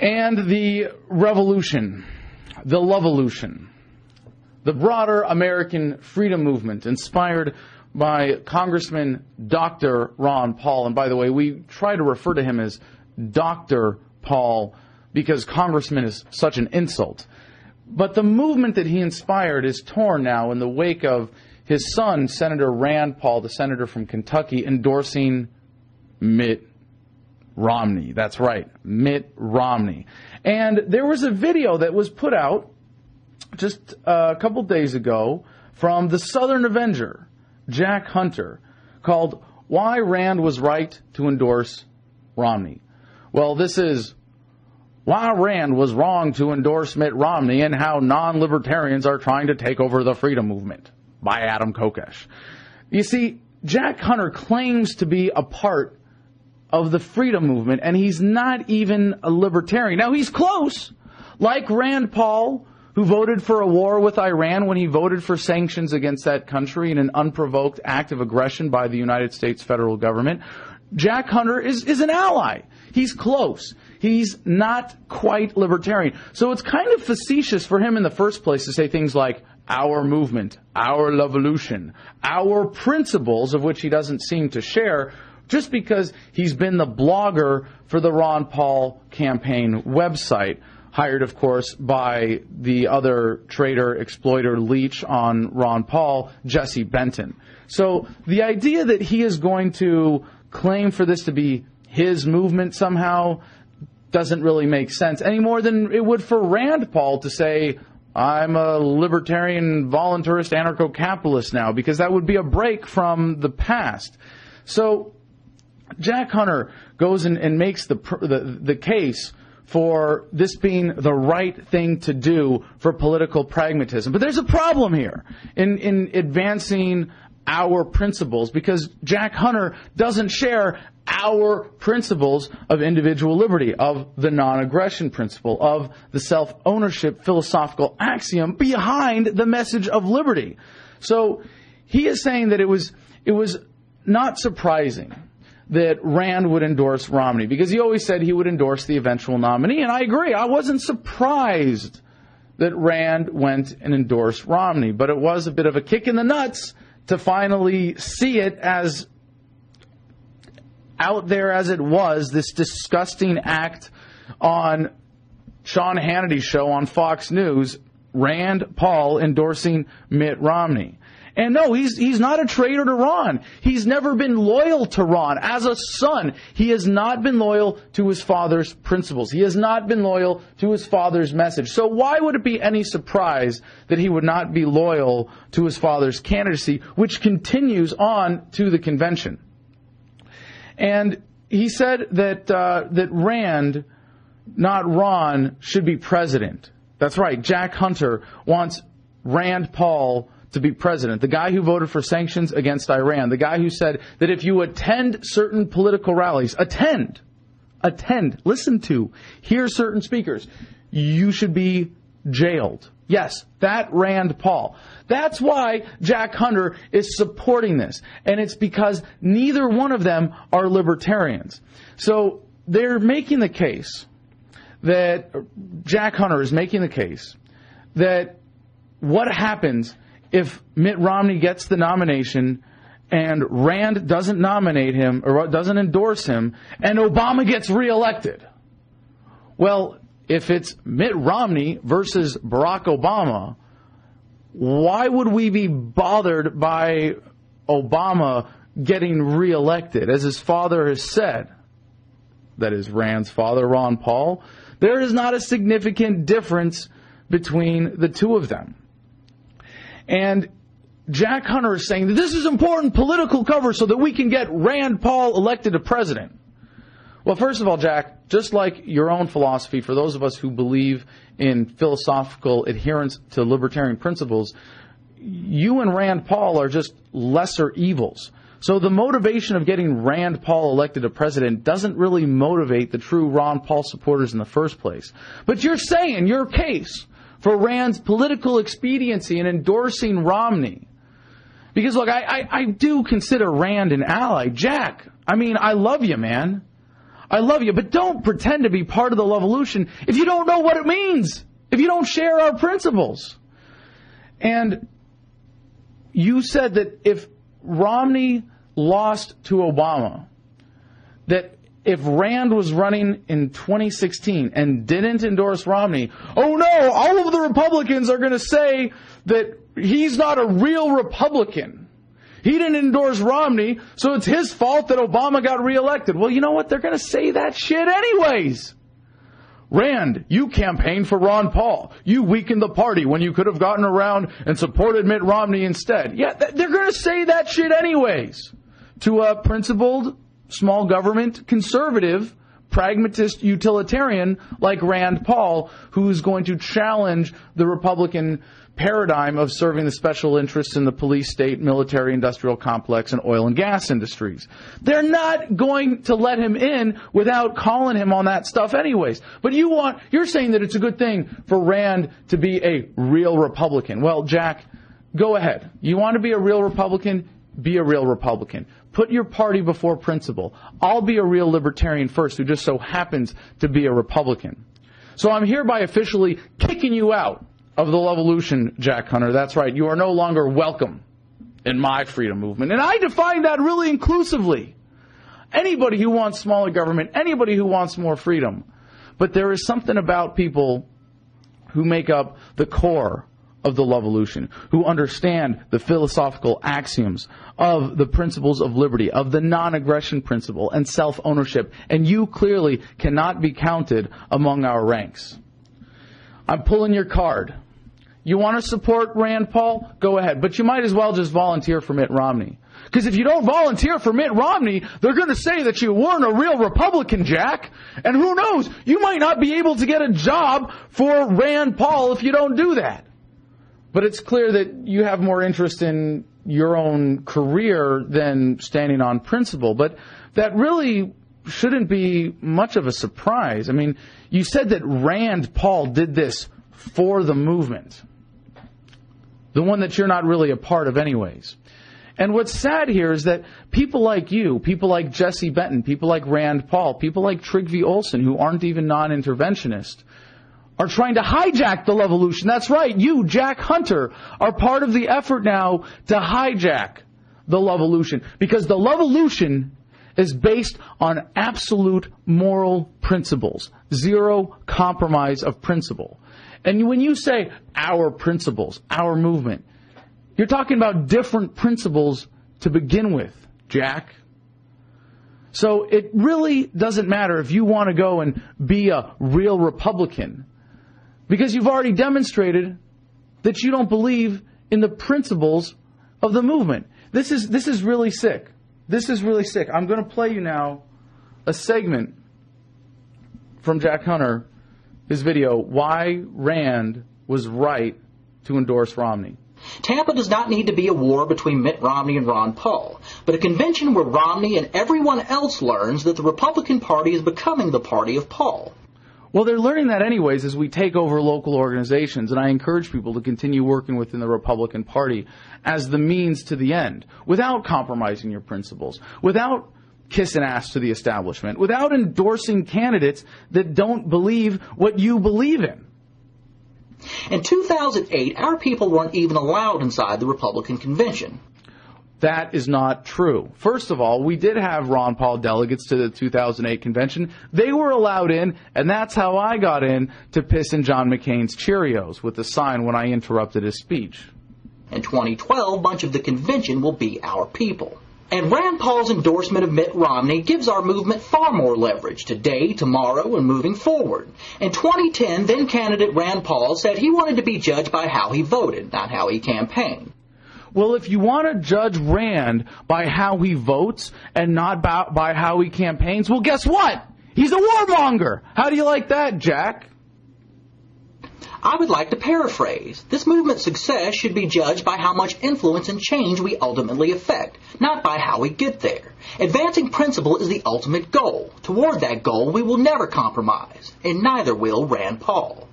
And the revolution, the Lovolution, the broader American freedom movement inspired by Congressman Dr. Ron Paul. And by the way, we try to refer to him as Dr. Paul because Congressman is such an insult. But the movement that he inspired is torn now in the wake of his son, Senator Rand Paul, the senator from Kentucky, endorsing Mitt Romney. That's right, Mitt Romney. And there was a video that was put out just a couple days ago from the Southern Avenger, Jack Hunter, called Why Rand Was Right to Endorse Romney. Well, this is Why Rand Was Wrong to Endorse Mitt Romney and How Non-Libertarians Are Trying to Take Over the Freedom Movement by Adam Kokesh. You see, Jack Hunter claims to be a part of the freedom movement, and he's not even a libertarian. Now, he's close, like Rand Paul, who voted for a war with Iran when he voted for sanctions against that country in an unprovoked act of aggression by the United States federal government. Jack Hunter is an ally. He's close. He's not quite libertarian. So it's kind of facetious for him in the first place to say things like, our movement, our revolution, our principles, of which he doesn't seem to share, just because he's been the blogger for the Ron Paul campaign website, hired, of course, by the other traitor, exploiter, leech on Ron Paul, Jesse Benton. So the idea that he is going to claim for this to be his movement somehow doesn't really make sense any more than it would for Rand Paul to say, I'm a libertarian, voluntarist, anarcho-capitalist now, because that would be a break from the past. So Jack Hunter goes and makes the case for this being the right thing to do for political pragmatism. But there's a problem here in advancing our principles, because Jack Hunter doesn't share our principles of individual liberty, of the non-aggression principle, of the self-ownership philosophical axiom behind the message of liberty. So he is saying that it was not surprising that Rand would endorse Romney, because he always said he would endorse the eventual nominee, and I agree. I wasn't surprised that Rand went and endorsed Romney, but it was a bit of a kick in the nuts to finally see it as out there as it was, this disgusting act on Sean Hannity's show on Fox News, Rand Paul endorsing Mitt Romney. And no, he's not a traitor to Ron. He's never been loyal to Ron. As a son, he has not been loyal to his father's principles. He has not been loyal to his father's message. So why would it be any surprise that he would not be loyal to his father's candidacy, which continues on to the convention? And he said that Rand, not Ron, should be president. That's right. Jack Hunter wants Rand Paul to be president. The guy who voted for sanctions against Iran. The guy who said that if you attend certain political rallies, listen to, hear certain speakers, you should be jailed. Yes, that Rand Paul. That's why Jack Hunter is supporting this. And it's because neither one of them are libertarians. So they're making the case that Jack Hunter is making the case that what happens if Mitt Romney gets the nomination and Rand doesn't nominate him or doesn't endorse him and Obama gets reelected? Well, if it's Mitt Romney versus Barack Obama, why would we be bothered by Obama getting reelected? As his father has said, that is Rand's father, Ron Paul, there is not a significant difference between the two of them. And Jack Hunter is saying that this is important political cover so that we can get Rand Paul elected to president. Well, first of all, Jack, just like your own philosophy, for those of us who believe in philosophical adherence to libertarian principles, you and Rand Paul are just lesser evils. So the motivation of getting Rand Paul elected to president doesn't really motivate the true Ron Paul supporters in the first place. But you're saying your case for Rand's political expediency in endorsing Romney. Because, look, I do consider Rand an ally. Jack, I mean, I love you, man. I love you, but don't pretend to be part of the Levolution if you don't know what it means, if you don't share our principles. And you said that if Romney lost to Obama, that if Rand was running in 2016 and didn't endorse Romney, oh no, all of the Republicans are going to say that he's not a real Republican. He didn't endorse Romney, so it's his fault that Obama got reelected. Well, you know what? They're going to say that shit anyways. Rand, you campaigned for Ron Paul. You weakened the party when you could have gotten around and supported Mitt Romney instead. Yeah, they're going to say that shit anyways. To a principled, small government, conservative, pragmatist utilitarian like Rand Paul, who's going to challenge the Republican paradigm of serving the special interests in the police state, military, industrial complex, and oil and gas industries. They're not going to let him in without calling him on that stuff anyways. But you're saying that it's a good thing for Rand to be a real Republican. Well, Jack, go ahead. You want to be a real Republican? Be a real Republican. Put your party before principle. I'll be a real libertarian first who just so happens to be a Republican. So I'm hereby officially kicking you out of the Levolution, Jack Hunter. That's right. You are no longer welcome in my freedom movement. And I define that really inclusively. Anybody who wants smaller government, anybody who wants more freedom. But there is something about people who make up the core of the Levolution, who understand the philosophical axioms of the principles of liberty, of the non-aggression principle and self-ownership. And you clearly cannot be counted among our ranks. I'm pulling your card. You want to support Rand Paul? Go ahead. But you might as well just volunteer for Mitt Romney. Because if you don't volunteer for Mitt Romney, they're going to say that you weren't a real Republican, Jack. And who knows, you might not be able to get a job for Rand Paul if you don't do that. But it's clear that you have more interest in your own career than standing on principle. But that really shouldn't be much of a surprise. I mean, you said that Rand Paul did this for the movement, the one that you're not really a part of anyways. And what's sad here is that people like you, people like Jesse Benton, people like Rand Paul, people like Trygve Olsen, who aren't even non-interventionist, are trying to hijack the Levolution. That's right, you, Jack Hunter, are part of the effort now to hijack the Levolution. Because the Levolution is based on absolute moral principles. Zero compromise of principle. And when you say our principles, our movement, you're talking about different principles to begin with, Jack. So it really doesn't matter if you want to go and be a real Republican, because you've already demonstrated that you don't believe in the principles of the movement. This is really sick. This is really sick. I'm going to play you now a segment from Jack Hunter, his video, Why Rand Was Right to Endorse Romney. Tampa does not need to be a war between Mitt Romney and Ron Paul, but a convention where Romney and everyone else learns that the Republican Party is becoming the party of Paul. Well, they're learning that anyways as we take over local organizations, and I encourage people to continue working within the Republican Party as the means to the end, without compromising your principles, without kissing ass to the establishment, without endorsing candidates that don't believe what you believe in. In 2008, our people weren't even allowed inside the Republican convention. That is not true. First of all, we did have Ron Paul delegates to the 2008 convention. They were allowed in, and that's how I got in to piss in John McCain's Cheerios with a sign when I interrupted his speech. In 2012, much of the convention will be our people. And Rand Paul's endorsement of Mitt Romney gives our movement far more leverage today, tomorrow, and moving forward. In 2010, then-candidate Rand Paul said he wanted to be judged by how he voted, not how he campaigned. Well, if you want to judge Rand by how he votes and not by how he campaigns, well, guess what? He's a warmonger. How do you like that, Jack? I would like to paraphrase. This movement's success should be judged by how much influence and change we ultimately effect, not by how we get there. Advancing principle is the ultimate goal. Toward that goal, we will never compromise, and neither will Rand Paul.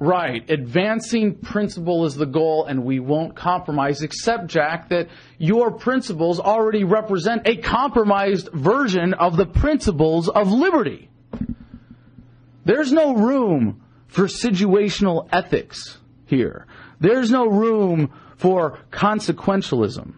Right. Advancing principle is the goal, and we won't compromise, except, Jack, that your principles already represent a compromised version of the principles of liberty. There's no room for situational ethics here. There's no room for consequentialism.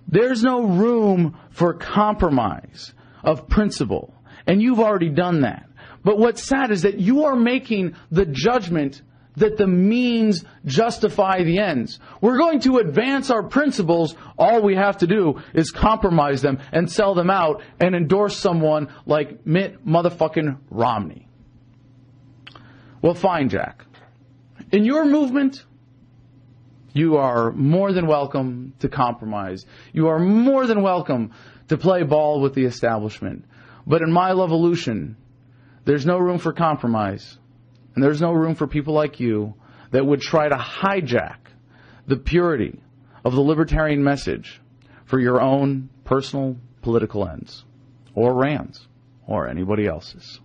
There's no room for compromise of principle. And you've already done that. But what's sad is that you are making the judgment that the means justify the ends. We're going to advance our principles. All we have to do is compromise them and sell them out and endorse someone like Mitt motherfucking Romney. Well, fine, Jack. In your movement, you are more than welcome to compromise. You are more than welcome to play ball with the establishment. But in my Levolution, there's no room for compromise. And there's no room for people like you that would try to hijack the purity of the libertarian message for your own personal political ends, or Rand's, or anybody else's.